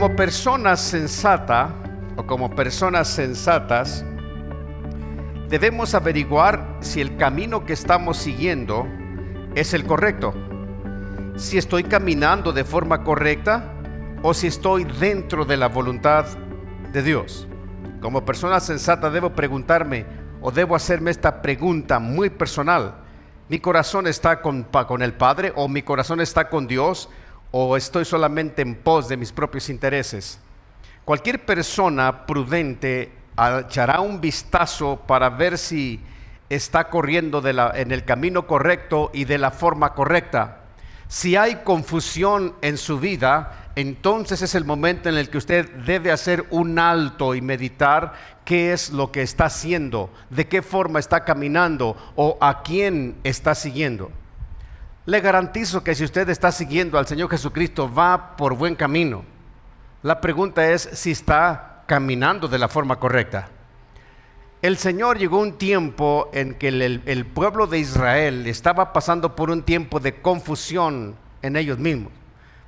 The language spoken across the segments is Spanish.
como persona sensata o como personas sensatas, debemos averiguar si el camino que estamos siguiendo es el correcto, si estoy caminando de forma correcta o si estoy dentro de la voluntad de Dios. Como persona sensata debo preguntarme o debo hacerme esta pregunta muy personal: ¿mi corazón está con el Padre, o mi corazón está con Dios, o estoy solamente en pos de mis propios intereses? Cualquier persona prudente echará un vistazo para ver si está corriendo en el camino correcto y de la forma correcta. Si hay confusión en su vida, entonces es el momento en el que usted debe hacer un alto y meditar qué es lo que está haciendo, de qué forma está caminando o a quién está siguiendo. Le garantizo que si usted está siguiendo al Señor Jesucristo, va por buen camino. La pregunta es si está caminando de la forma correcta. El Señor llegó un tiempo en que el pueblo de Israel estaba pasando por un tiempo de confusión en ellos mismos.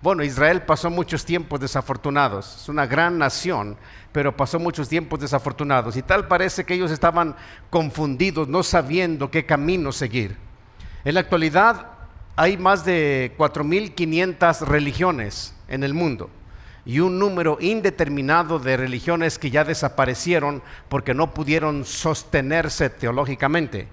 Bueno, Israel pasó muchos tiempos desafortunados. Es una gran nación, pero pasó muchos tiempos desafortunados. Y tal parece que ellos estaban confundidos, no sabiendo qué camino seguir. En la actualidad hay más de 4.500 religiones en el mundo y un número indeterminado de religiones que ya desaparecieron porque no pudieron sostenerse teológicamente,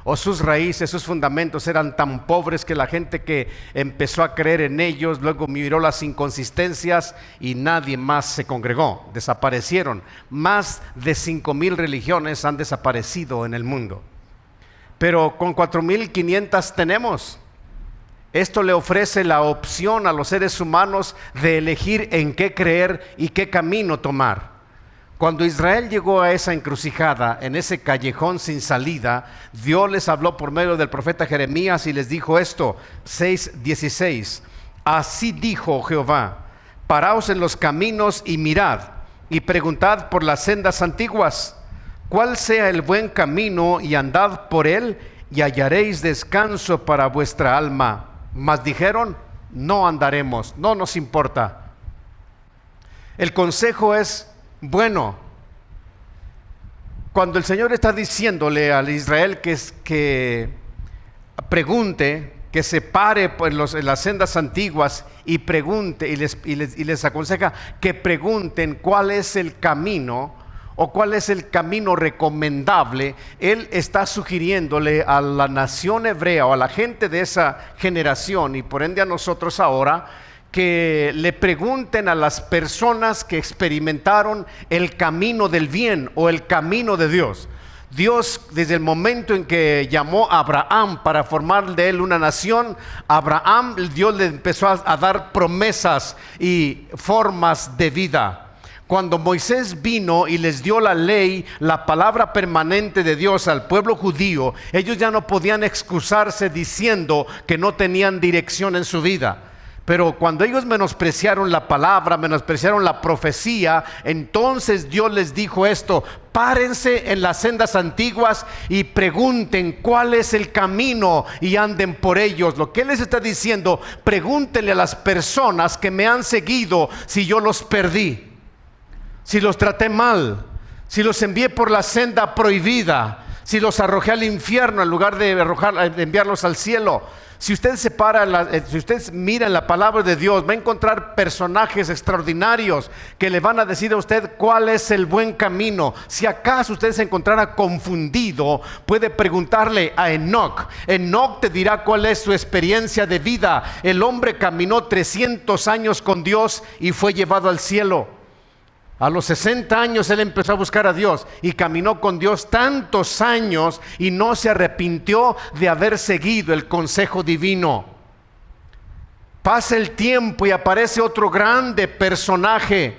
o sus raíces, sus fundamentos eran tan pobres que la gente que empezó a creer en ellos luego miró las inconsistencias y nadie más se congregó. Desaparecieron. Más de 5.000 religiones han desaparecido en el mundo, pero con 4.500 tenemos. Esto le ofrece la opción a los seres humanos de elegir en qué creer y qué camino tomar. Cuando Israel llegó a esa encrucijada, en ese callejón sin salida, Dios les habló por medio del profeta Jeremías y les dijo esto, 6:16. Así dijo Jehová: paraos en los caminos y mirad, y preguntad por las sendas antiguas, cuál sea el buen camino, y andad por él, y hallaréis descanso para vuestra alma. Mas dijeron: no andaremos, no nos importa. El consejo es bueno. Cuando el Señor está diciéndole al Israel que pregunte, que se pare en las sendas antiguas y pregunte, y les aconseja que pregunten cuál es el camino o cuál es el camino recomendable, Él está sugiriéndole a la nación hebrea o a la gente de esa generación, y por ende a nosotros ahora, que le pregunten a las personas que experimentaron el camino del bien o el camino de Dios. Dios, desde el momento en que llamó a Abraham para formar de él una nación, Dios le empezó a dar promesas y formas de vida. Cuando Moisés vino y les dio la ley, la palabra permanente de Dios al pueblo judío, ellos ya no podían excusarse diciendo que no tenían dirección en su vida. Pero cuando ellos menospreciaron la palabra, menospreciaron la profecía, entonces Dios les dijo esto: párense en las sendas antiguas y pregunten cuál es el camino y anden por ellos. Lo que Él les está diciendo: pregúntenle a las personas que me han seguido si yo los perdí, si los traté mal, si los envié por la senda prohibida, si los arrojé al infierno en lugar de enviarlos al cielo. Si usted si usted mira en la palabra de Dios, va a encontrar personajes extraordinarios que le van a decir a usted cuál es el buen camino. Si acaso usted se encontrara confundido, puede preguntarle a Enoc. Enoc te dirá cuál es su experiencia de vida. El hombre caminó 300 años con Dios y fue llevado al cielo. A los 60 años él empezó a buscar a Dios y caminó con Dios tantos años y no se arrepintió de haber seguido el consejo divino. Pasa el tiempo y aparece otro grande personaje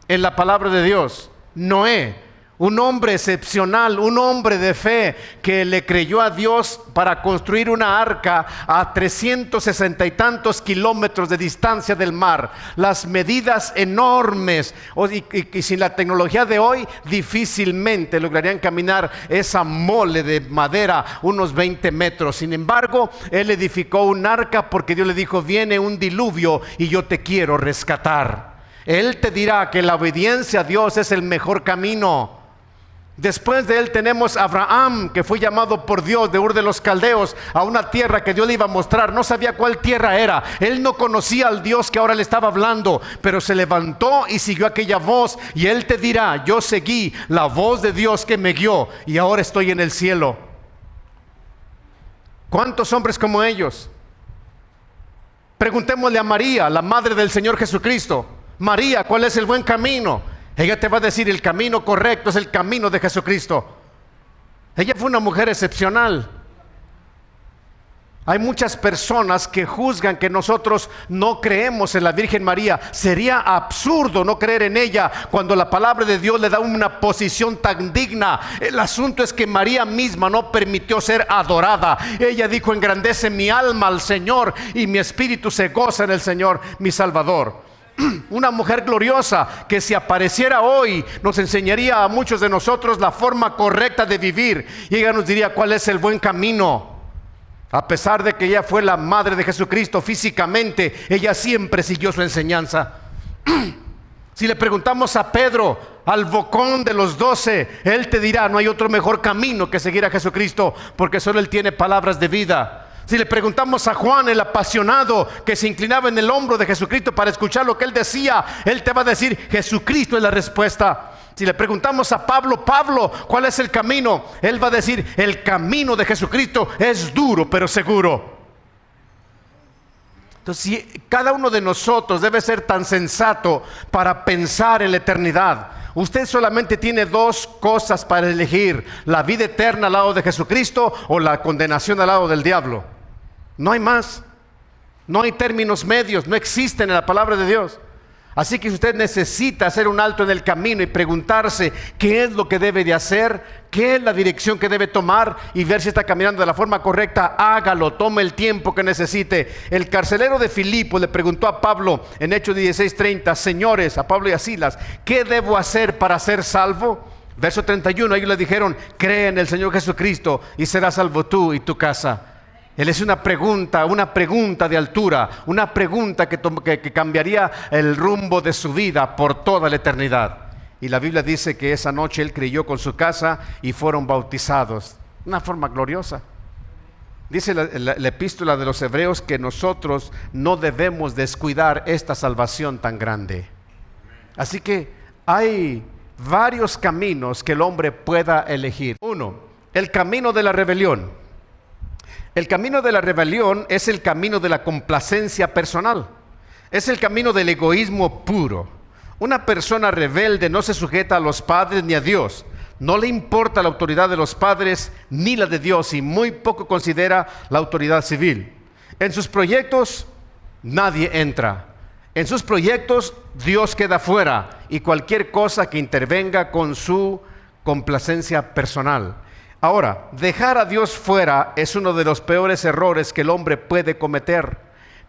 en la palabra de Dios: Noé. Un hombre excepcional, un hombre de fe que le creyó a Dios para construir una arca a 360 y tantos kilómetros de distancia del mar. Las medidas enormes, y sin la tecnología de hoy difícilmente lograrían caminar esa mole de madera unos 20 metros. Sin embargo, él edificó un arca porque Dios le dijo: viene un diluvio y yo te quiero rescatar. Él te dirá que la obediencia a Dios es el mejor camino. Después de él tenemos a Abraham, que fue llamado por Dios de Ur de los Caldeos a una tierra que Dios le iba a mostrar. No sabía cuál tierra era. Él no conocía al Dios que ahora le estaba hablando, pero se levantó y siguió aquella voz. Y él te dirá: yo seguí la voz de Dios que me guió y ahora estoy en el cielo. ¿Cuántos hombres como ellos? Preguntémosle a María, la madre del Señor Jesucristo. María, ¿cuál es el buen camino? Ella te va a decir: el camino correcto es el camino de Jesucristo. Ella fue una mujer excepcional. Hay muchas personas que juzgan que nosotros no creemos en la Virgen María. Sería absurdo no creer en ella cuando la palabra de Dios le da una posición tan digna. El asunto es que María misma no permitió ser adorada. Ella dijo: engrandece mi alma al Señor y mi espíritu se goza en el Señor, mi Salvador. Una mujer gloriosa que, si apareciera hoy, nos enseñaría a muchos de nosotros la forma correcta de vivir, y ella nos diría cuál es el buen camino. A pesar de que ella fue la madre de Jesucristo físicamente, ella siempre siguió su enseñanza. Si le preguntamos a Pedro, al bocón de los 12, él te dirá: no hay otro mejor camino que seguir a Jesucristo, porque solo él tiene palabras de vida. Si le preguntamos a Juan, el apasionado que se inclinaba en el hombro de Jesucristo para escuchar lo que él decía, él te va a decir: Jesucristo es la respuesta. Si le preguntamos a Pablo: Pablo, ¿cuál es el camino? Él va a decir: el camino de Jesucristo es duro pero seguro. Entonces, cada uno de nosotros debe ser tan sensato para pensar en la eternidad. Usted solamente tiene dos cosas para elegir: la vida eterna al lado de Jesucristo o la condenación al lado del diablo. No hay más. No hay términos medios, no existen en la palabra de Dios. Así que si usted necesita hacer un alto en el camino y preguntarse qué es lo que debe de hacer, qué es la dirección que debe tomar y ver si está caminando de la forma correcta, hágalo, tome el tiempo que necesite. El carcelero de Filipo le preguntó a Pablo en Hechos 16:30: señores, a Pablo y a Silas, ¿qué debo hacer para ser salvo? Verso 31, ellos le dijeron: cree en el Señor Jesucristo y serás salvo tú y tu casa. Él es una pregunta de altura, una pregunta que cambiaría el rumbo de su vida por toda la eternidad. Y la Biblia dice que esa noche él creyó con su casa y fueron bautizados. Una forma gloriosa. Dice la epístola de los Hebreos que nosotros no debemos descuidar esta salvación tan grande. Así que hay varios caminos que el hombre pueda elegir. Uno, el camino de la rebelión. El camino de la rebelión es el camino de la complacencia personal. Es el camino del egoísmo puro. Una persona rebelde no se sujeta a los padres ni a Dios. No le importa la autoridad de los padres ni la de Dios, y muy poco considera la autoridad civil. En sus proyectos nadie entra. En sus proyectos Dios queda fuera, y cualquier cosa que intervenga con su complacencia personal. Ahora, dejar a Dios fuera es uno de los peores errores que el hombre puede cometer.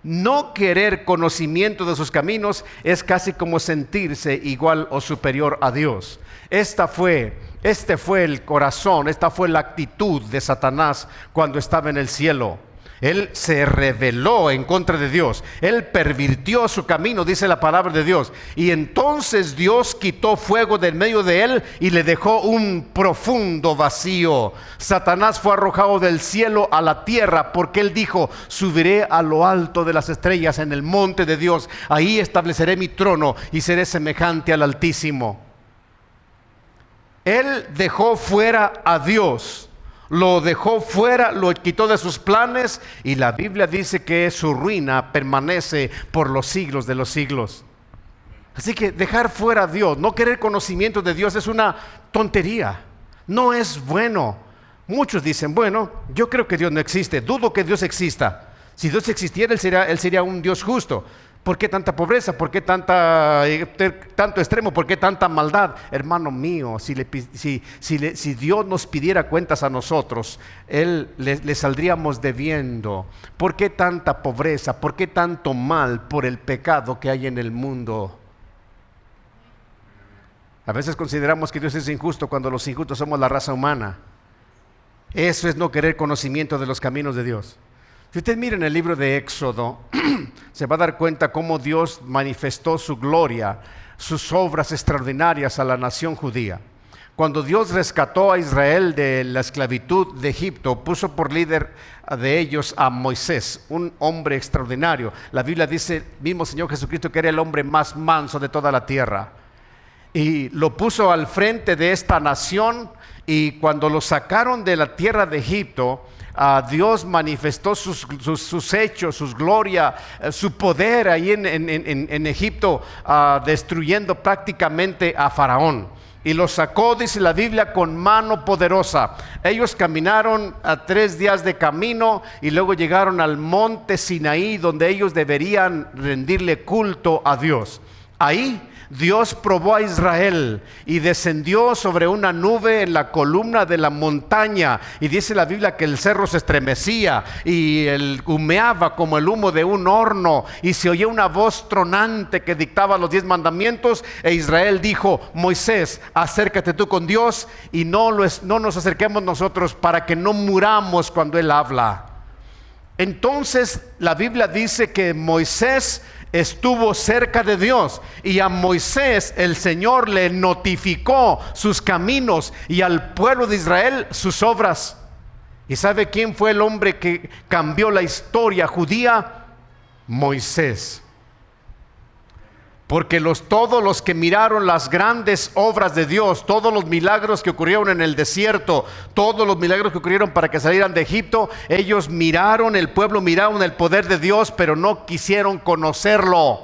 No querer conocimiento de sus caminos es casi como sentirse igual o superior a Dios. Este fue el corazón, esta fue la actitud de Satanás cuando estaba en el cielo. Él se rebeló en contra de Dios. Él pervirtió su camino, dice la palabra de Dios. Y entonces Dios quitó fuego del medio de él y le dejó un profundo vacío. Satanás fue arrojado del cielo a la tierra porque él dijo: subiré a lo alto de las estrellas, en el monte de Dios. Ahí estableceré mi trono y seré semejante al Altísimo. Él dejó fuera a Dios. Lo dejó fuera, lo quitó de sus planes, y la Biblia dice que su ruina permanece por los siglos de los siglos. Así que dejar fuera a Dios, no querer conocimiento de Dios, es una tontería. No es bueno. Muchos dicen: bueno, yo creo que Dios no existe, dudo que Dios exista. Si Dios existiera, Él sería un Dios justo. ¿Por qué tanta pobreza? ¿Por qué tanto extremo? ¿Por qué tanta maldad? Hermano mío, si Dios nos pidiera cuentas a nosotros, le saldríamos debiendo. ¿Por qué tanta pobreza? ¿Por qué tanto mal? Por el pecado que hay en el mundo. A veces consideramos que Dios es injusto cuando los injustos somos la raza humana. Eso es no querer conocimiento de los caminos de Dios. Si usted mira en el libro de Éxodo, se va a dar cuenta cómo Dios manifestó su gloria, sus obras extraordinarias a la nación judía. Cuando Dios rescató a Israel de la esclavitud de Egipto, puso por líder de ellos a Moisés, un hombre extraordinario. La Biblia dice, mismo Señor Jesucristo, que era el hombre más manso de toda la tierra. Y lo puso al frente de esta nación, y cuando lo sacaron de la tierra de Egipto, Dios manifestó sus hechos, sus gloria, su poder ahí en Egipto, destruyendo prácticamente a Faraón. Y los sacó, dice la Biblia, con mano poderosa. Ellos caminaron 3 días de camino y luego llegaron al monte Sinaí, donde ellos deberían rendirle culto a Dios. Ahí Dios probó a Israel y descendió sobre una nube en la columna de la montaña, y dice la Biblia que el cerro se estremecía y humeaba como el humo de un horno, y se oía una voz tronante que dictaba los 10 mandamientos. E Israel dijo: Moisés, acércate tú con Dios y no nos acerquemos nosotros, para que no muramos cuando Él habla. Entonces la Biblia dice que Moisés estuvo cerca de Dios, y a Moisés el Señor le notificó sus caminos, y al pueblo de Israel sus obras. ¿Y sabe quién fue el hombre que cambió la historia judía? Moisés. Porque todos los que miraron las grandes obras de Dios, todos los milagros que ocurrieron en el desierto, todos los milagros que ocurrieron para que salieran de Egipto, ellos miraron, el pueblo miraron el poder de Dios, pero no quisieron conocerlo.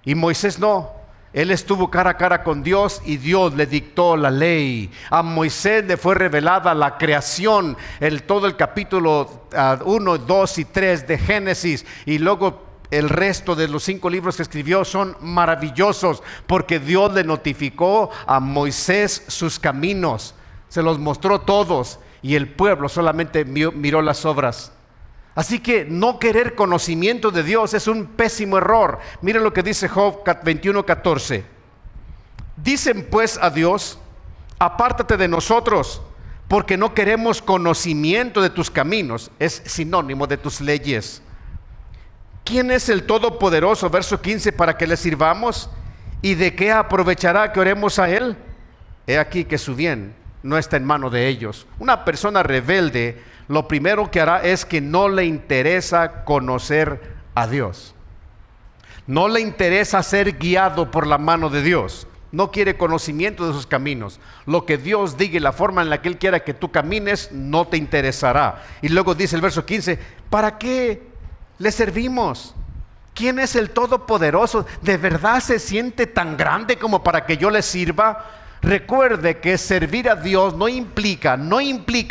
Y Moisés no. Él estuvo cara a cara con Dios, y Dios le dictó la ley. A Moisés le fue revelada la creación, todo el capítulo 1, 2 y 3 de Génesis, y luego el resto de los 5 libros que escribió son maravillosos, porque Dios le notificó a Moisés sus caminos, se los mostró todos, y el pueblo solamente miró las obras. Así que no querer conocimiento de Dios es un pésimo error. Miren lo que dice Job 21:14. Dicen pues a Dios: apártate de nosotros, porque no queremos conocimiento de tus caminos. Es sinónimo de tus leyes. ¿Quién es el Todopoderoso? Verso 15, para que le sirvamos. ¿Y de qué aprovechará que oremos a Él? He aquí que su bien no está en mano de ellos. Una persona rebelde, lo primero que hará es que no le interesa conocer a Dios. No le interesa ser guiado por la mano de Dios. No quiere conocimiento de sus caminos. Lo que Dios diga y la forma en la que Él quiera que tú camines no te interesará. Y luego dice el verso 15, ¿para qué le servimos? ¿Quién es el Todopoderoso? ¿De verdad se siente tan grande como para que yo le sirva? Recuerde que servir a Dios no implica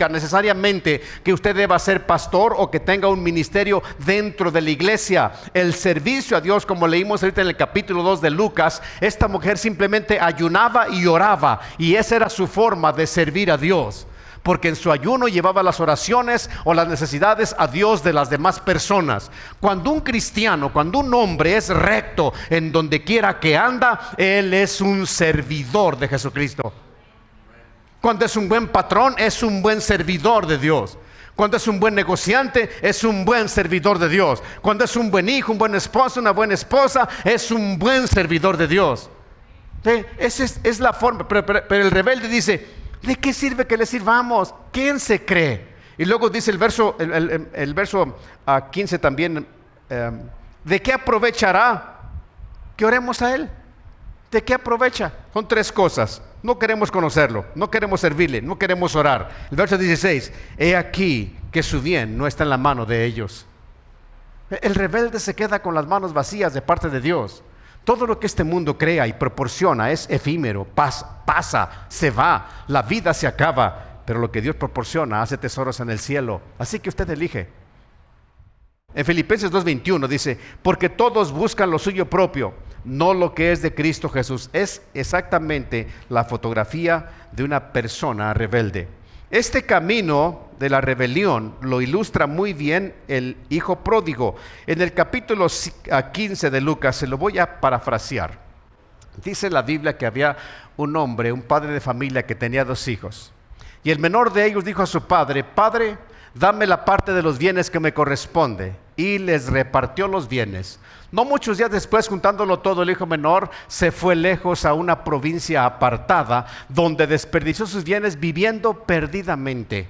necesariamente que usted deba ser pastor o que tenga un ministerio dentro de la iglesia. El servicio a Dios, como leímos ahorita en el capítulo 2 de Lucas, esta mujer simplemente ayunaba y oraba, y esa era su forma de servir a Dios, porque en su ayuno llevaba las oraciones o las necesidades a Dios de las demás personas. Cuando un cristiano, cuando un hombre es recto en donde quiera que anda, él es un servidor de Jesucristo. Cuando es un buen patrón, es un buen servidor de Dios. Cuando es un buen negociante, es un buen servidor de Dios. Cuando es un buen hijo, un buen esposo, una buena esposa, es un buen servidor de Dios. ¿Sí? Esa es la forma. Pero el rebelde dice: ¿de qué sirve que le sirvamos? ¿Quién se cree? Y luego dice el verso 15 también, ¿de qué aprovechará que oremos a Él? ¿De qué aprovecha? Son 3 cosas. No queremos conocerlo, no queremos servirle, no queremos orar. El verso 16, he aquí que su bien no está en la mano de ellos. El rebelde se queda con las manos vacías de parte de Dios. Todo lo que este mundo crea y proporciona es efímero, pasa, se va, la vida se acaba, pero lo que Dios proporciona hace tesoros en el cielo. Así que usted elige. En Filipenses 2:21 dice: porque todos buscan lo suyo propio, no lo que es de Cristo Jesús. Es exactamente la fotografía de una persona rebelde. Este camino de la rebelión lo ilustra muy bien el hijo pródigo. En el capítulo 15 de Lucas, se lo voy a parafrasear. Dice la Biblia que había un hombre, un padre de familia, que tenía 2 hijos. Y el menor de ellos dijo a su padre: Padre, dame la parte de los bienes que me corresponde. Y les repartió los bienes. No muchos días después, juntándolo todo, el hijo menor se fue lejos a una provincia apartada, donde desperdició sus bienes viviendo perdidamente.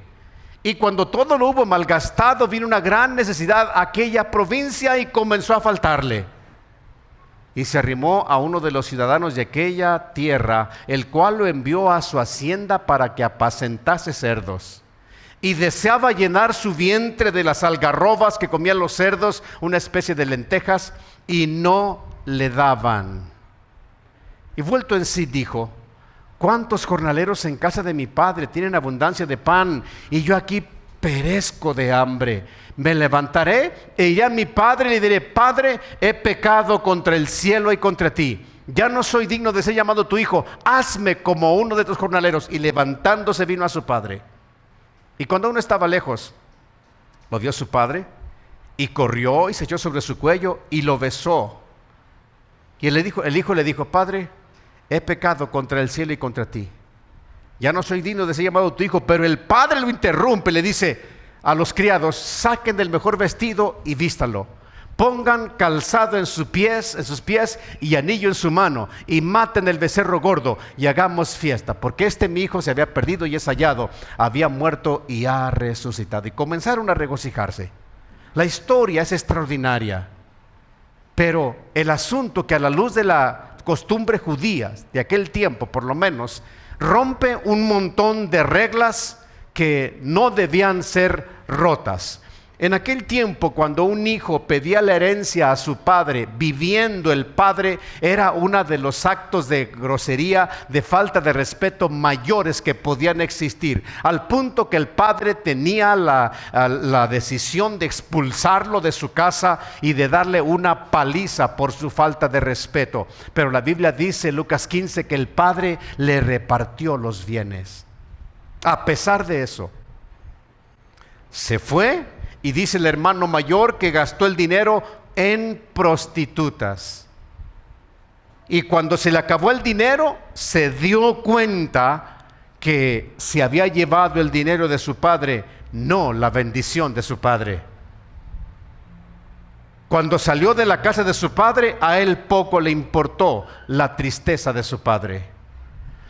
Y cuando todo lo hubo malgastado, vino una gran necesidad a aquella provincia y comenzó a faltarle. Y se arrimó a uno de los ciudadanos de aquella tierra, el cual lo envió a su hacienda para que apacentase cerdos. Y deseaba llenar su vientre de las algarrobas que comían los cerdos, una especie de lentejas, y no le daban. Y vuelto en sí dijo: ¿cuántos jornaleros en casa de mi padre tienen abundancia de pan, y yo aquí perezco de hambre? Me levantaré e iré a mi padre y le diré: Padre, he pecado contra el cielo y contra ti. Ya no soy digno de ser llamado tu hijo. Hazme como uno de tus jornaleros. Y levantándose vino a su padre. Y cuando uno estaba lejos, lo vio su padre, y corrió y se echó sobre su cuello y lo besó. Y el hijo le dijo: Padre, he pecado contra el cielo y contra ti. Ya no soy digno de ser llamado tu hijo. Pero el padre lo interrumpe, le dice a los criados: saquen del mejor vestido y vístanlo. Pongan calzado en sus pies y anillo en su mano, y maten el becerro gordo y hagamos fiesta, porque mi hijo se había perdido y es hallado, había muerto y ha resucitado. Y comenzaron a regocijarse. La historia es extraordinaria, pero el asunto, que a la luz de la costumbre judía de aquel tiempo, por lo menos, rompe un montón de reglas que no debían ser rotas. En aquel tiempo, cuando un hijo pedía la herencia a su padre, viviendo el padre, era uno de los actos de grosería, de falta de respeto mayores que podían existir, al punto que el padre tenía la decisión de expulsarlo de su casa y de darle una paliza por su falta de respeto. Pero la Biblia dice, Lucas 15, que el padre le repartió los bienes. A pesar de eso, se fue. Y dice el hermano mayor que gastó el dinero en prostitutas. Y cuando se le acabó el dinero, se dio cuenta que se había llevado el dinero de su padre, no la bendición de su padre. Cuando salió de la casa de su padre, a él poco le importó la tristeza de su padre.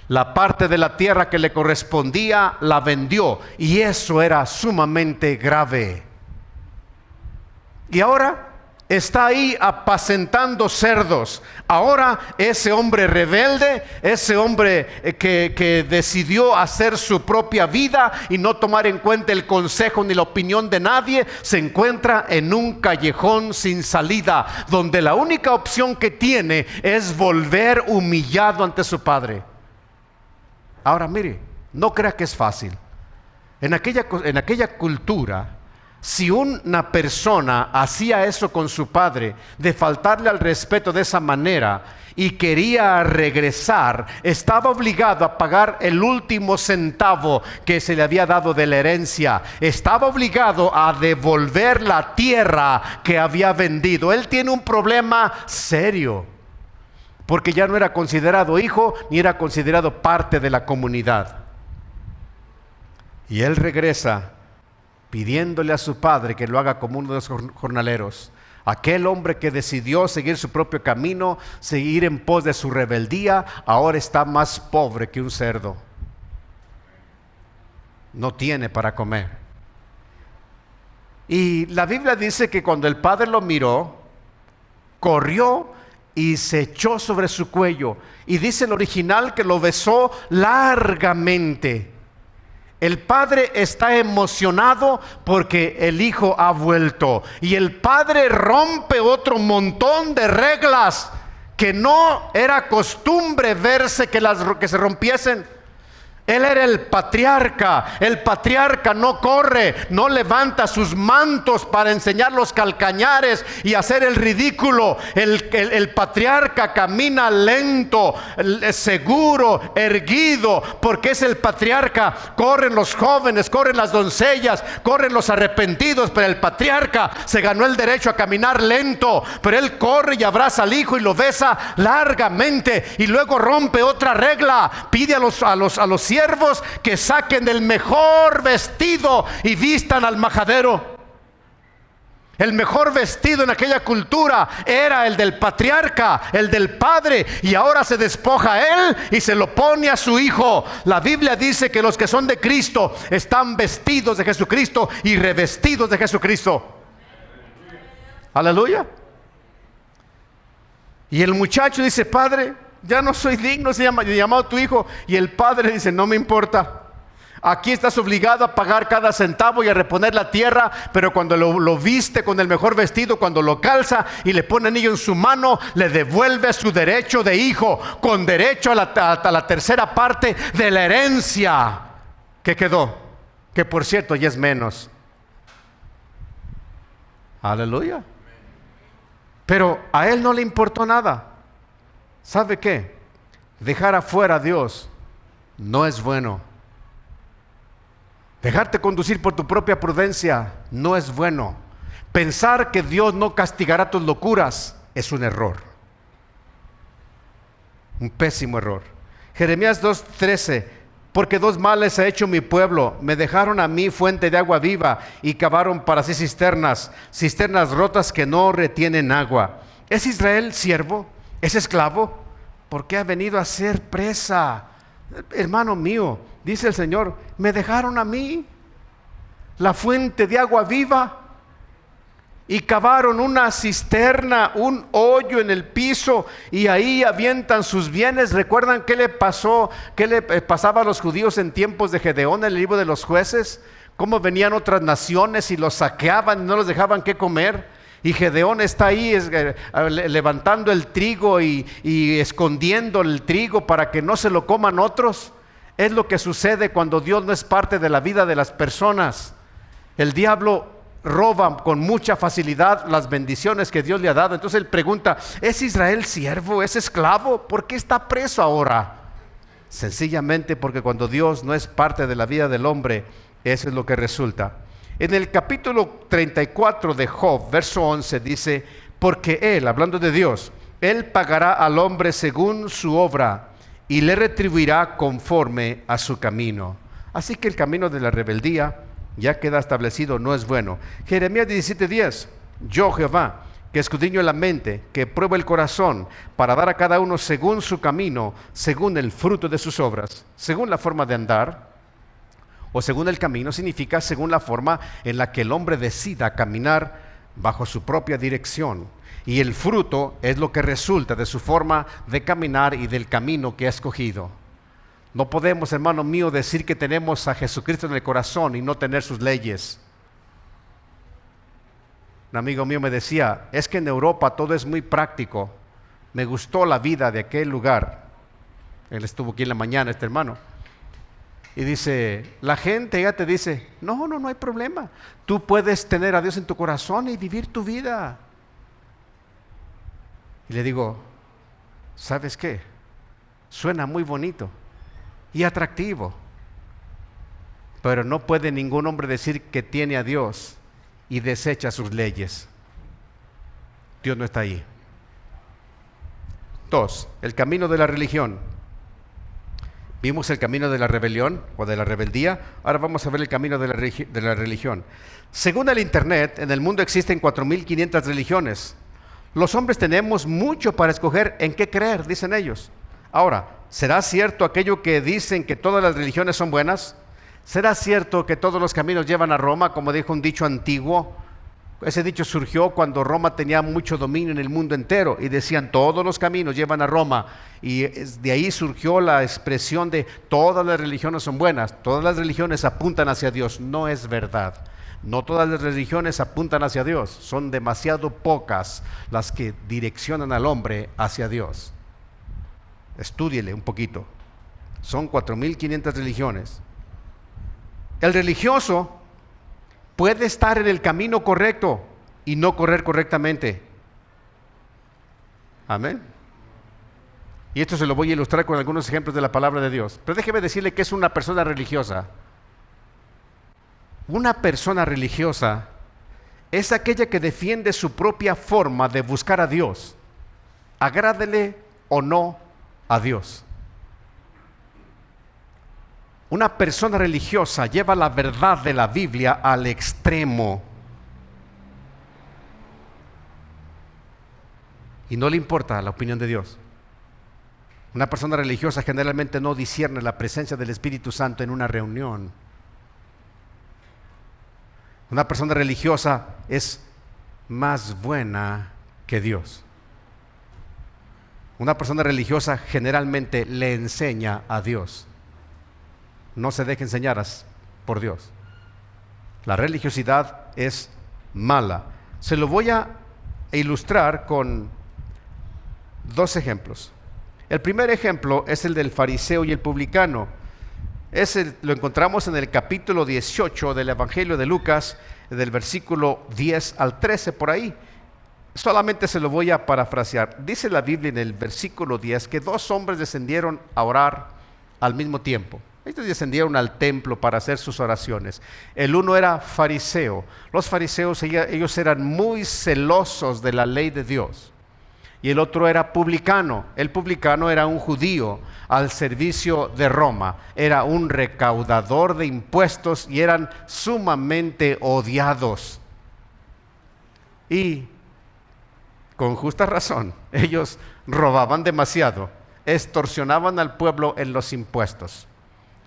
La parte de la tierra que le correspondía la vendió, y eso era sumamente grave. Y ahora está ahí apacentando cerdos. Ahora ese hombre rebelde, ese hombre que decidió hacer su propia vida y no tomar en cuenta el consejo ni la opinión de nadie, se encuentra en un callejón sin salida, donde la única opción que tiene es volver humillado ante su padre. Ahora mire, no crea que es fácil. En aquella cultura, si una persona hacía eso con su padre, de faltarle al respeto de esa manera, y quería regresar, estaba obligado a pagar el último centavo que se le había dado de la herencia. Estaba obligado a devolver la tierra que había vendido. Él tiene un problema serio, porque ya no era considerado hijo, ni era considerado parte de la comunidad. Y él regresa pidiéndole a su padre que lo haga como uno de los jornaleros. Aquel hombre que decidió seguir su propio camino, seguir en pos de su rebeldía, ahora está más pobre que un cerdo. No tiene para comer. Y la Biblia dice que cuando el padre lo miró, corrió y se echó sobre su cuello. Y dice el original que lo besó largamente. El padre está emocionado porque el hijo ha vuelto. Y el padre rompe otro montón de reglas que no era costumbre verse que se rompiesen. Él era el patriarca. El patriarca no corre, no levanta sus mantos para enseñar los calcañares y hacer el ridículo. El patriarca camina lento, seguro, erguido, porque es el patriarca. Corren los jóvenes, corren las doncellas, corren los arrepentidos, pero el patriarca se ganó el derecho a caminar lento. Pero él corre y abraza al hijo y lo besa largamente, y luego rompe otra regla. Pide a los siervos que saquen el mejor vestido y vistan al majadero. El mejor vestido en aquella cultura era el del patriarca, el del padre, y ahora se despoja a él y se lo pone a su hijo. La Biblia dice que los que son de Cristo están vestidos de Jesucristo y revestidos de Jesucristo. Aleluya. Y el muchacho dice: Padre, ya no soy digno de llamar a tu hijo. Y el padre dice: no me importa. Aquí estás obligado a pagar cada centavo y a reponer la tierra, pero cuando lo viste con el mejor vestido, cuando lo calza y le pone anillo en su mano, le devuelve su derecho de hijo, con derecho a la tercera parte de la herencia que quedó, que por cierto ya es menos. Aleluya. Pero a él no le importó nada. ¿Sabe qué? Dejar afuera a Dios no es bueno. Dejarte conducir por tu propia prudencia no es bueno. Pensar que Dios no castigará tus locuras es un error. Un pésimo error. Jeremías 2:13: porque dos males ha hecho mi pueblo. Me dejaron a mí fuente de agua viva y cavaron para sí cisternas rotas que no retienen agua. ¿Es Israel siervo? ¿Es esclavo? ¿Por qué ha venido a ser presa? Hermano mío, dice el Señor: me dejaron a mí la fuente de agua viva y cavaron una cisterna, un hoyo en el piso, y ahí avientan sus bienes. ¿Recuerdan qué le pasaba a los judíos en tiempos de Gedeón en el libro de los jueces? Cómo venían otras naciones y los saqueaban y no les dejaban qué comer. Y Gedeón está ahí levantando el trigo y escondiendo el trigo para que no se lo coman otros. Es lo que sucede cuando Dios no es parte de la vida de las personas. El diablo roba con mucha facilidad las bendiciones que Dios le ha dado. Entonces él pregunta: ¿es Israel siervo? ¿Es esclavo? ¿Por qué está preso ahora? Sencillamente porque cuando Dios no es parte de la vida del hombre, eso es lo que resulta. En el capítulo 34 de Job, verso 11, dice: porque Él, hablando de Dios, Él pagará al hombre según su obra y le retribuirá conforme a su camino. Así que el camino de la rebeldía ya queda establecido, no es bueno. Jeremías 17:10: yo, Jehová, que escudriño la mente, que pruebo el corazón, para dar a cada uno según su camino, según el fruto de sus obras. Según la forma de andar, o según el camino, significa según la forma en la que el hombre decida caminar bajo su propia dirección. Y el fruto es lo que resulta de su forma de caminar y del camino que ha escogido. No podemos, hermano mío, decir que tenemos a Jesucristo en el corazón y no tener sus leyes. Un amigo mío me decía: es que en Europa todo es muy práctico. Me gustó la vida de aquel lugar. Él estuvo aquí en la mañana, este hermano. Y dice: la gente ya te dice: no hay problema. Tú puedes tener a Dios en tu corazón y vivir tu vida. Y le digo: ¿sabes qué? Suena muy bonito y atractivo, pero no puede ningún hombre decir que tiene a Dios y desecha sus leyes. Dios no está ahí. 2. El camino de la religión. Vimos el camino de la rebelión o de la rebeldía. Ahora vamos a ver el camino de la religión. Según el internet, en el mundo existen 4.500 religiones. Los hombres tenemos mucho para escoger en qué creer, dicen ellos. Ahora, ¿será cierto aquello que dicen que todas las religiones son buenas? ¿Será cierto que todos los caminos llevan a Roma, como dijo un dicho antiguo? Ese dicho surgió cuando Roma tenía mucho dominio en el mundo entero y decían: todos los caminos llevan a Roma. Y de ahí surgió la expresión de todas las religiones son buenas, todas las religiones apuntan hacia Dios. No es verdad. No todas las religiones apuntan hacia Dios. Son demasiado pocas las que direccionan al hombre hacia Dios. Estúdiele un poquito. Son 4.500 religiones. El religioso puede estar en el camino correcto y no correr correctamente. Amén. Y esto se lo voy a ilustrar con algunos ejemplos de la palabra de Dios. Pero déjeme decirle que es una persona religiosa. Una persona religiosa es aquella que defiende su propia forma de buscar a Dios, agrádele o no a Dios. Una persona religiosa lleva la verdad de la Biblia al extremo y no le importa la opinión de Dios. Una persona religiosa generalmente no discierne la presencia del Espíritu Santo en una reunión. Una persona religiosa es más buena que Dios. Una persona religiosa generalmente le enseña a Dios. No se deje enseñar por Dios. La religiosidad es mala. Se lo voy a ilustrar con dos ejemplos. El primer ejemplo es el del fariseo y el publicano. Lo encontramos en el capítulo 18 del Evangelio de Lucas, del versículo 10 al 13, por ahí. Solamente se lo voy a parafrasear. Dice la Biblia en el versículo 10 que dos hombres descendieron a orar al mismo tiempo. Ellos descendieron al templo para hacer sus oraciones. El uno era fariseo. Los fariseos, ellos eran muy celosos de la ley de Dios. Y el otro era publicano. El publicano era un judío al servicio de Roma. Era un recaudador de impuestos y eran sumamente odiados. Y con justa razón, ellos robaban demasiado, extorsionaban al pueblo en los impuestos.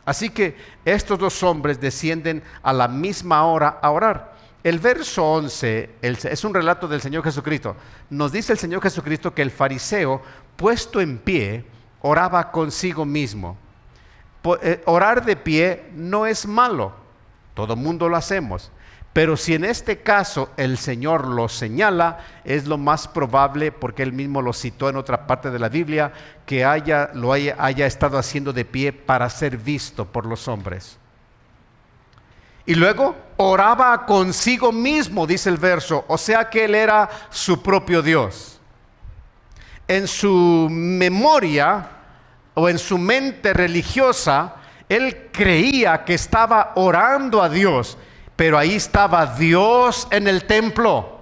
Así que estos dos hombres descienden a la misma hora a orar. El verso 11 es un relato del Señor Jesucristo. Nos dice el Señor Jesucristo que el fariseo, puesto en pie, oraba consigo mismo. Orar de pie no es malo, todo mundo lo hacemos. Pero si en este caso el Señor lo señala, es lo más probable, porque Él mismo lo citó en otra parte de la Biblia, que haya estado haciendo de pie para ser visto por los hombres. Y luego oraba consigo mismo, dice el verso, o sea que Él era su propio Dios. En su memoria o en su mente religiosa, Él creía que estaba orando a Dios. Pero ahí estaba Dios en el templo.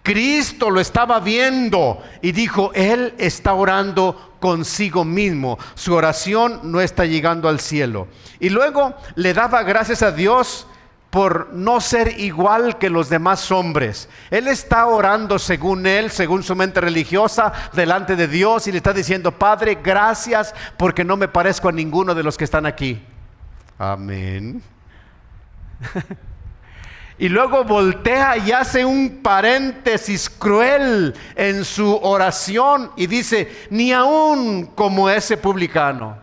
Cristo lo estaba viendo y dijo, Él está orando consigo mismo. Su oración no está llegando al cielo. Y luego le daba gracias a Dios por no ser igual que los demás hombres. Él está orando según él, según su mente religiosa, delante de Dios y le está diciendo, Padre, gracias porque no me parezco a ninguno de los que están aquí. Amén. Y luego voltea y hace un paréntesis cruel en su oración y dice, ni aún como ese publicano.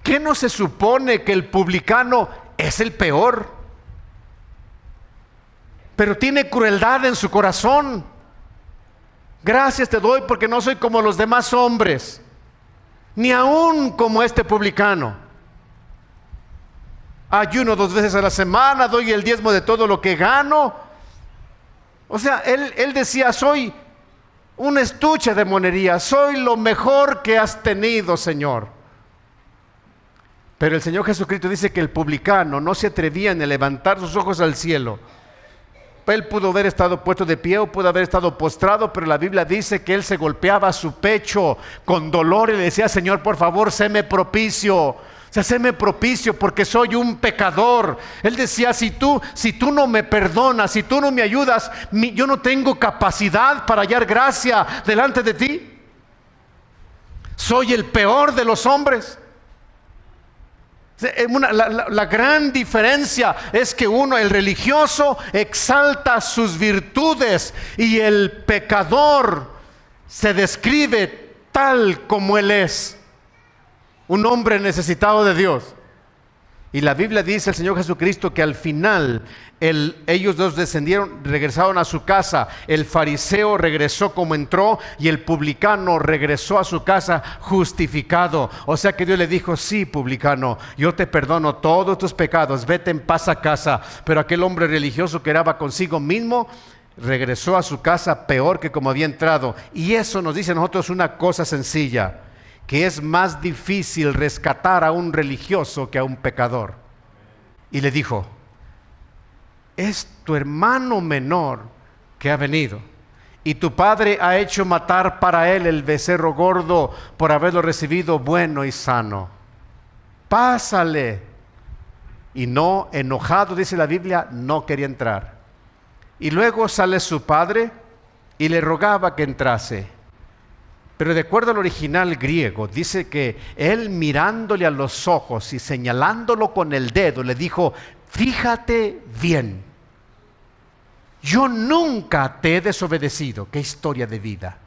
¿Qué no se supone que el publicano es el peor? Pero tiene crueldad en su corazón. Gracias te doy porque no soy como los demás hombres, ni aún como este publicano. Ayuno 2 veces a la semana, doy el diezmo de todo lo que gano. O sea, él decía, soy un estuche de monería, soy lo mejor que has tenido, Señor. Pero el Señor Jesucristo dice que el publicano no se atrevía ni a levantar sus ojos al cielo. Él pudo haber estado puesto de pie o pudo haber estado postrado, pero la Biblia dice que él se golpeaba su pecho con dolor y le decía, Señor, por favor, séme propicio. O sea, séme propicio porque soy un pecador. Él decía, si tú no me perdonas, si tú no me ayudas, yo no tengo capacidad para hallar gracia delante de ti. Soy el peor de los hombres. La gran diferencia es que el religioso exalta sus virtudes y el pecador se describe tal como él es. Un hombre necesitado de Dios. Y la Biblia dice el Señor Jesucristo que al final ellos dos regresaron a su casa. El fariseo regresó como entró y el publicano regresó a su casa justificado. O sea que Dios le dijo, sí, publicano, yo te perdono todos tus pecados, vete en paz a casa. Pero aquel hombre religioso que oraba consigo mismo regresó a su casa peor que como había entrado. Y eso nos dice a nosotros una cosa sencilla, que es más difícil rescatar a un religioso que a un pecador. Y le dijo, es tu hermano menor que ha venido, y tu padre ha hecho matar para él el becerro gordo por haberlo recibido bueno y sano. pásale. Y no, enojado, dice la Biblia, no quería entrar. Y luego sale su padre y le rogaba que entrase. Pero de acuerdo al original griego, dice que él, mirándole a los ojos y señalándolo con el dedo, le dijo: fíjate bien, yo nunca te he desobedecido. Qué historia de vida.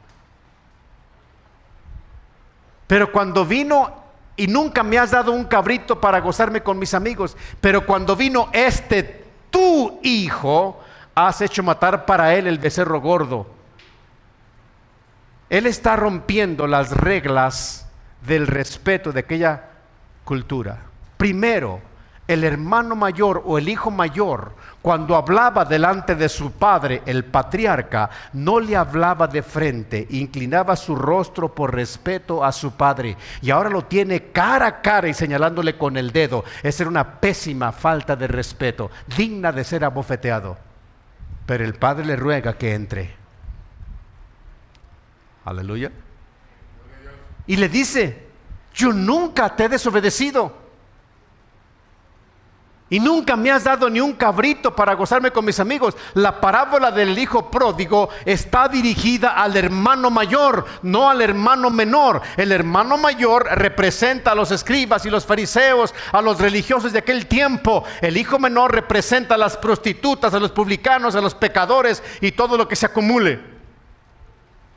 Pero cuando vino, y nunca me has dado un cabrito para gozarme con mis amigos, pero cuando vino tu hijo, has hecho matar para él el becerro gordo. Él está rompiendo las reglas del respeto de aquella cultura. Primero, el hermano mayor o el hijo mayor, cuando hablaba delante de su padre, el patriarca, no le hablaba de frente, inclinaba su rostro por respeto a su padre. Y ahora lo tiene cara a cara y señalándole con el dedo. Esa era una pésima falta de respeto, digna de ser abofeteado. Pero el padre le ruega que entre. Aleluya. Y le dice: yo nunca te he desobedecido. Y nunca me has dado ni un cabrito para gozarme con mis amigos. La parábola del hijo pródigo está dirigida al hermano mayor, no al hermano menor. El hermano mayor representa a los escribas y los fariseos, a los religiosos de aquel tiempo. El hijo menor representa a las prostitutas, a los publicanos, a los pecadores y todo lo que se acumule.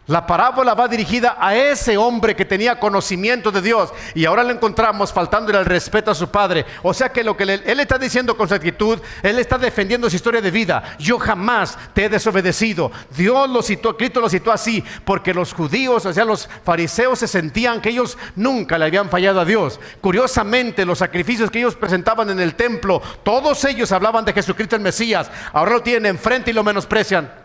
La parábola va dirigida a ese hombre que tenía conocimiento de Dios, y ahora le encontramos faltándole el respeto a su padre. O sea que lo que él está diciendo con su actitud, él está defendiendo su historia de vida. Yo jamás te he desobedecido. Dios lo citó, Cristo lo citó así, porque los judíos, o sea los fariseos, se sentían que ellos nunca le habían fallado a Dios. Curiosamente, los sacrificios que ellos presentaban en el templo, todos ellos hablaban de Jesucristo el Mesías. Ahora lo tienen enfrente y lo menosprecian.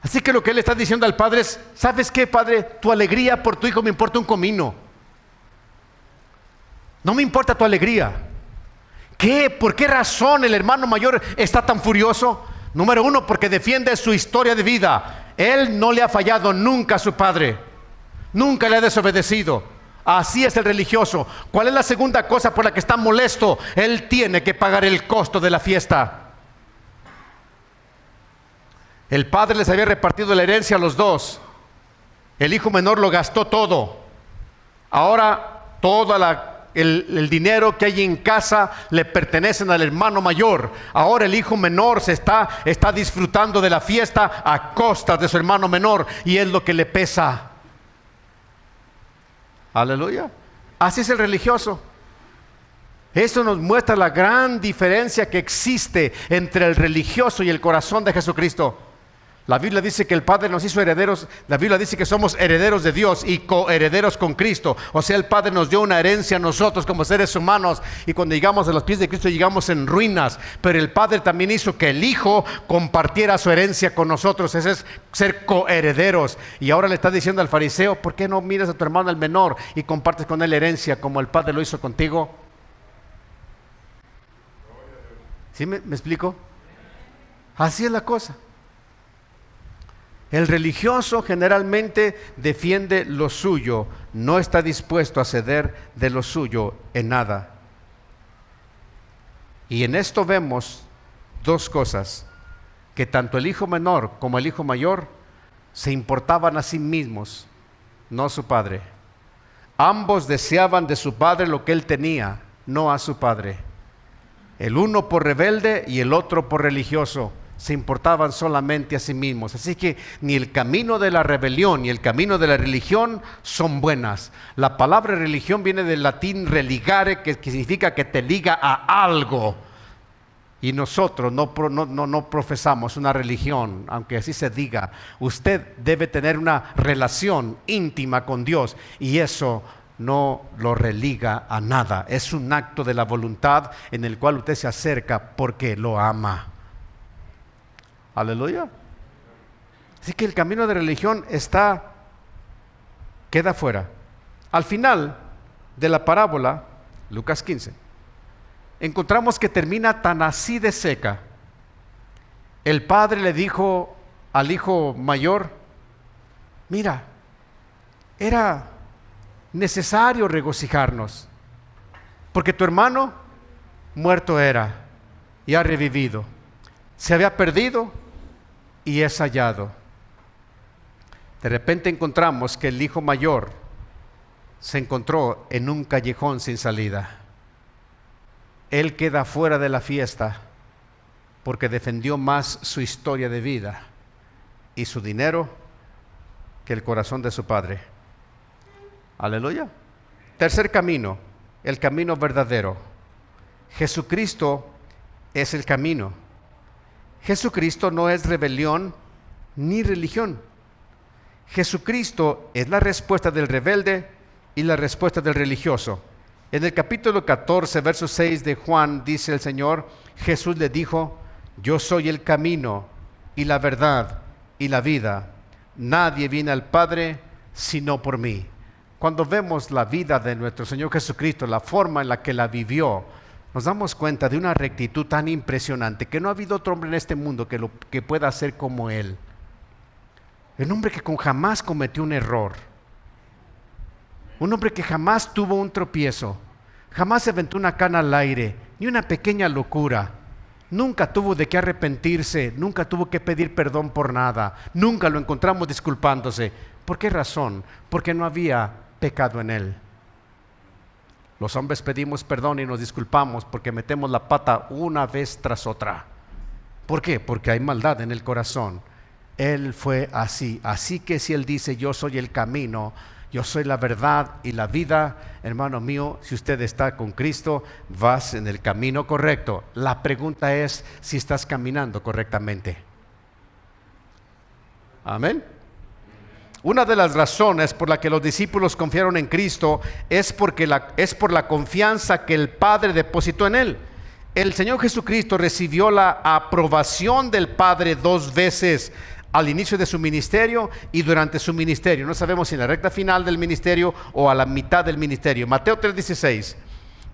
Así que lo que él está diciendo al padre es: ¿sabes qué, padre? Tu alegría por tu hijo me importa un comino. No me importa tu alegría. ¿Qué? ¿Por qué razón el hermano mayor está tan furioso? Número uno, porque defiende su historia de vida. Él no le ha fallado nunca a su padre. Nunca le ha desobedecido. Así es el religioso. ¿Cuál es la segunda cosa por la que está molesto? Él tiene que pagar el costo de la fiesta. El padre les había repartido la herencia a los dos. El hijo menor lo gastó todo. Ahora todo el dinero que hay en casa le pertenecen al hermano mayor. Ahora el hijo menor está disfrutando de la fiesta a costas de su hermano menor, y es lo que le pesa. Aleluya. Así es el religioso. Esto nos muestra la gran diferencia que existe entre el religioso y el corazón de Jesucristo. La Biblia dice que el Padre nos hizo herederos. La Biblia dice que somos herederos de Dios y coherederos con Cristo. O sea, el Padre nos dio una herencia a nosotros como seres humanos, y cuando llegamos a los pies de Cristo llegamos en ruinas. Pero el Padre también hizo que el Hijo compartiera su herencia con nosotros. Ese es ser coherederos. Y ahora le está diciendo al fariseo: ¿por qué no miras a tu hermano el menor y compartes con él la herencia como el Padre lo hizo contigo? ¿Sí me explico? Así es la cosa. El religioso generalmente defiende lo suyo, no está dispuesto a ceder de lo suyo en nada. Y en esto vemos dos cosas: que tanto el hijo menor como el hijo mayor se importaban a sí mismos, no a su padre. Ambos deseaban de su padre lo que él tenía, no a su padre. El uno por rebelde y el otro por religioso. Se importaban solamente a sí mismos. Así que ni el camino de la rebelión ni el camino de la religión son buenas. La palabra religión viene del latín religare, que significa que te liga a algo. Y nosotros no profesamos una religión, aunque así se diga. Usted debe tener una relación íntima con Dios, y eso no lo religa a nada. Es un acto de la voluntad en el cual usted se acerca porque lo ama. Aleluya. Así que el camino de religión queda fuera. Al final de la parábola, Lucas 15, encontramos que termina tan así de seca. El padre le dijo al hijo mayor: mira, era necesario regocijarnos. Porque tu hermano muerto era y ha revivido. Se había perdido y es hallado. De repente encontramos que el hijo mayor se encontró en un callejón sin salida. Él queda fuera de la fiesta porque defendió más su historia de vida y su dinero que el corazón de su padre. Aleluya. Tercer camino, el camino verdadero. Jesucristo es el camino. Jesucristo no es rebelión ni religión. Jesucristo es la respuesta del rebelde y la respuesta del religioso. En el capítulo 14, verso 6 de Juan, dice el Señor, Jesús le dijo: yo soy el camino y la verdad y la vida. Nadie viene al Padre sino por mí. Cuando vemos la vida de nuestro Señor Jesucristo, la forma en la que la vivió, nos damos cuenta de una rectitud tan impresionante que no ha habido otro hombre en este mundo que pueda ser como Él. Un hombre que jamás cometió un error. Un hombre que jamás tuvo un tropiezo. Jamás se aventó una cana al aire, ni una pequeña locura. Nunca tuvo de qué arrepentirse, nunca tuvo que pedir perdón por nada. Nunca lo encontramos disculpándose. ¿Por qué razón? Porque no había pecado en Él. Los hombres pedimos perdón y nos disculpamos porque metemos la pata una vez tras otra. ¿Por qué? Porque hay maldad en el corazón. Él fue así. Así que si Él dice: yo soy el camino, yo soy la verdad y la vida, hermano mío, si usted está con Cristo, vas en el camino correcto. La pregunta es si estás caminando correctamente. Amén. Una de las razones por la que los discípulos confiaron en Cristo es por la confianza que el Padre depositó en Él. El Señor Jesucristo recibió la aprobación del Padre 2 veces: al inicio de su ministerio y durante su ministerio. No sabemos si en la recta final del ministerio o a la mitad del ministerio. Mateo 3:16.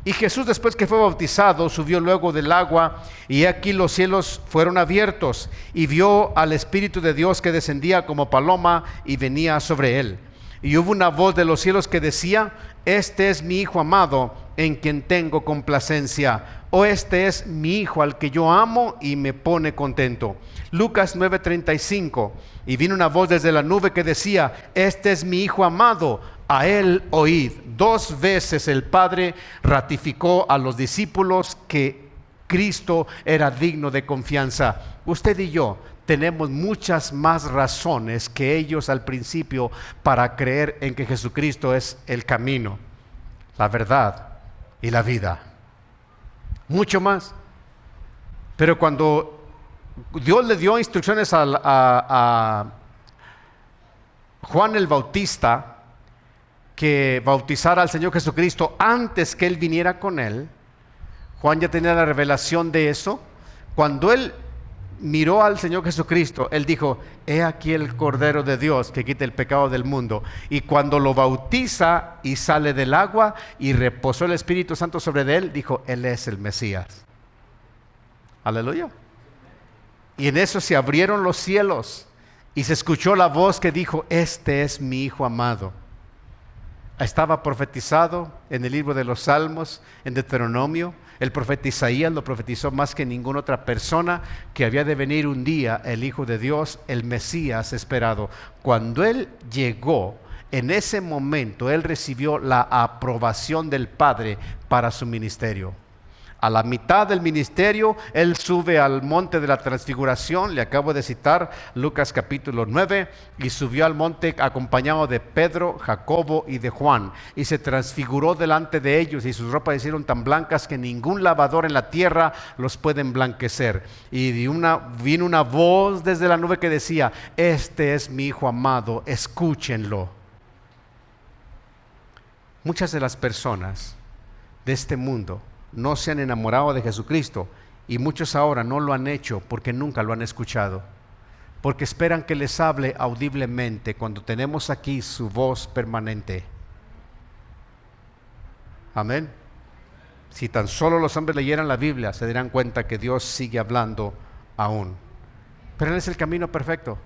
Y Jesús, después que fue bautizado, subió luego del agua, y aquí los cielos fueron abiertos, y vio al Espíritu de Dios que descendía como paloma y venía sobre él. Y hubo una voz de los cielos que decía: este es mi Hijo amado, en quien tengo complacencia. O este es mi Hijo al que yo amo y me pone contento. Lucas 9:35. Y vino una voz desde la nube que decía: este es mi Hijo amado, a él oíd. 2 veces el Padre ratificó a los discípulos que Cristo era digno de confianza. Usted y yo tenemos muchas más razones que ellos al principio para creer en que Jesucristo es el camino, la verdad y la vida. Mucho más. Pero cuando Dios le dio instrucciones a Juan el Bautista que bautizara al Señor Jesucristo antes que Él viniera con Él, Juan ya tenía la revelación de eso. Cuando él miró al Señor Jesucristo, él dijo: he aquí el Cordero de Dios que quita el pecado del mundo. Y cuando lo bautiza y sale del agua y reposó el Espíritu Santo sobre de él, dijo: él es el Mesías. Aleluya. Y en eso se abrieron los cielos y se escuchó la voz que dijo: este es mi Hijo amado. Estaba profetizado en el libro de los Salmos, en Deuteronomio. El profeta Isaías lo profetizó más que ninguna otra persona, que había de venir un día el Hijo de Dios, el Mesías esperado. Cuando Él llegó, en ese momento Él recibió la aprobación del Padre para su ministerio. A la mitad del ministerio, Él sube al monte de la transfiguración. Le acabo de citar Lucas capítulo 9. Y subió al monte acompañado de Pedro, Jacobo y de Juan. Y se transfiguró delante de ellos, y sus ropas hicieron tan blancas que ningún lavador en la tierra los puede emblanquecer. Y vino una voz desde la nube que decía: este es mi Hijo amado, escúchenlo. Muchas de las personas de este mundo no se han enamorado de Jesucristo, y muchos ahora no lo han hecho porque nunca lo han escuchado, porque esperan que les hable audiblemente cuando tenemos aquí su voz permanente. Amén. Si tan solo los hombres leyeran la Biblia, se darán cuenta que Dios sigue hablando aún. Pero Él es el camino perfecto.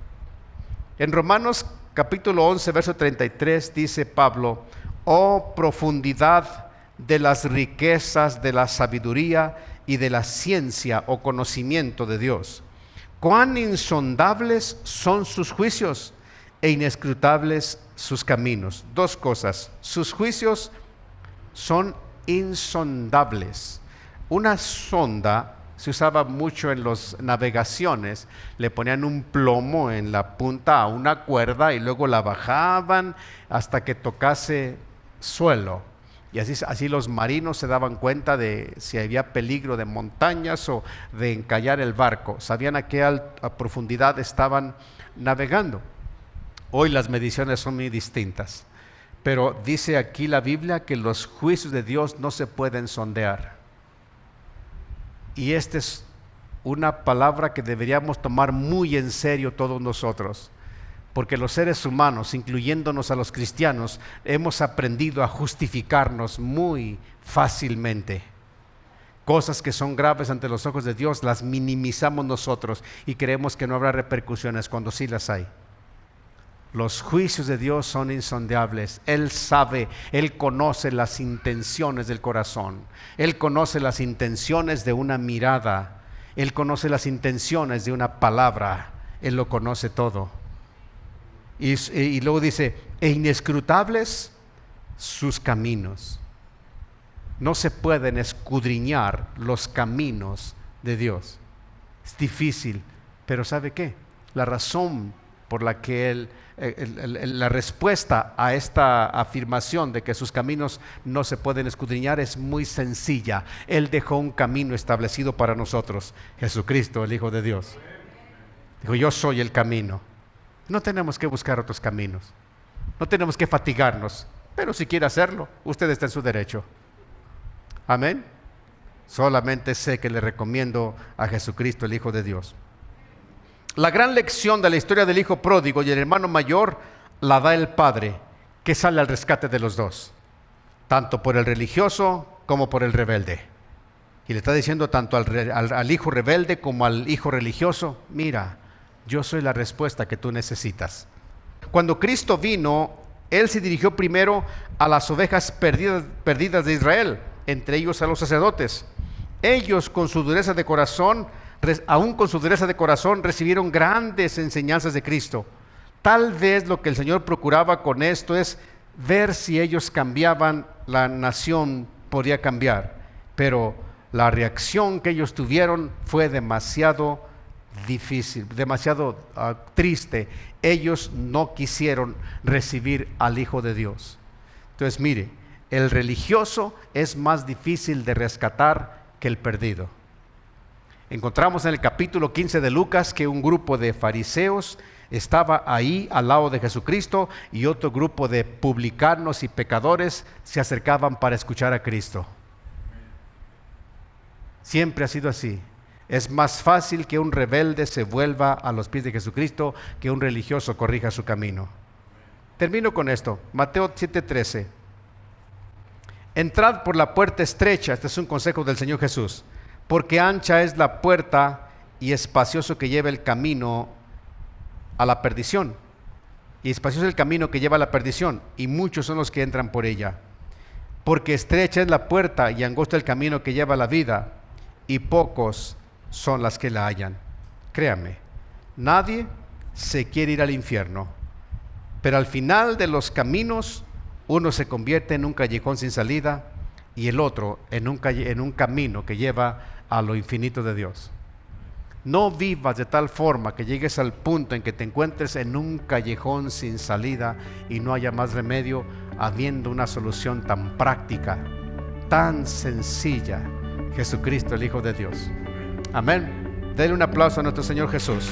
En Romanos capítulo 11, verso 33 dice Pablo: oh profundidad de las riquezas de la sabiduría y de la ciencia o conocimiento de Dios. Cuán insondables son sus juicios e inescrutables sus caminos. Dos cosas: sus juicios son insondables. Una sonda se usaba mucho en las navegaciones. Le ponían un plomo en la punta a una cuerda y luego la bajaban hasta que tocase suelo. Y así los marinos se daban cuenta de si había peligro de montañas o de encallar el barco. Sabían a qué profundidad estaban navegando. Hoy las mediciones son muy distintas. Pero dice aquí la Biblia que los juicios de Dios no se pueden sondear. Y esta es una palabra que deberíamos tomar muy en serio todos nosotros. Porque los seres humanos, incluyéndonos a los cristianos, hemos aprendido a justificarnos muy fácilmente. Cosas que son graves ante los ojos de Dios las minimizamos nosotros y creemos que no habrá repercusiones cuando sí las hay. Los juicios de Dios son insondables. Él sabe, Él conoce las intenciones del corazón. Él conoce las intenciones de una mirada. Él conoce las intenciones de una palabra. Él lo conoce todo. Y luego dice, e inescrutables sus caminos. No se pueden escudriñar los caminos de Dios. Es difícil, pero ¿sabe qué? La razón por la que la respuesta a esta afirmación de que sus caminos no se pueden escudriñar es muy sencilla. Él dejó un camino establecido para nosotros, Jesucristo, el Hijo de Dios. Dijo, yo soy el camino. No tenemos que buscar otros caminos, no tenemos que fatigarnos, pero si quiere hacerlo, usted está en su derecho. Amén. Solamente sé que le recomiendo a Jesucristo, el Hijo de Dios. La gran lección de la historia del hijo pródigo y el hermano mayor la da el padre, que sale al rescate de los dos, tanto por el religioso como por el rebelde. Y le está diciendo tanto al hijo rebelde como al hijo religioso, mira, yo soy la respuesta que tú necesitas. Cuando Cristo vino, Él se dirigió primero a las ovejas perdidas de Israel, entre ellos a los sacerdotes. Ellos con su dureza de corazón, aún con su dureza de corazón, recibieron grandes enseñanzas de Cristo. Tal vez lo que el Señor procuraba con esto es ver si ellos cambiaban, la nación podría cambiar. Pero la reacción que ellos tuvieron fue demasiado difícil, demasiado triste. Ellos no quisieron recibir al Hijo de Dios. Entonces mire, el religioso es más difícil de rescatar que el perdido. Encontramos en el capítulo 15 de Lucas que un grupo de fariseos estaba ahí al lado de Jesucristo y otro grupo de publicanos y pecadores se acercaban para escuchar a Cristo. Siempre ha sido así. Es más fácil que un rebelde se vuelva a los pies de Jesucristo que un religioso corrija su camino. Termino con esto. Mateo 7:13. Entrad por la puerta estrecha. Este es un consejo del Señor Jesús. Porque ancha es la puerta y espacioso que lleva el camino a la perdición. Y espacioso es el camino que lleva a la perdición. Y muchos son los que entran por ella. Porque estrecha es la puerta y angosto el camino que lleva a la vida. Y pocos son las que la hallan. Créame, nadie se quiere ir al infierno, pero al final de los caminos uno se convierte en un callejón sin salida y el otro en un camino que lleva a lo infinito de Dios. No vivas de tal forma que llegues al punto en que te encuentres en un callejón sin salida y no haya más remedio, habiendo una solución tan práctica, tan sencilla: Jesucristo, el Hijo de Dios. Amén. Denle un aplauso a nuestro Señor Jesús.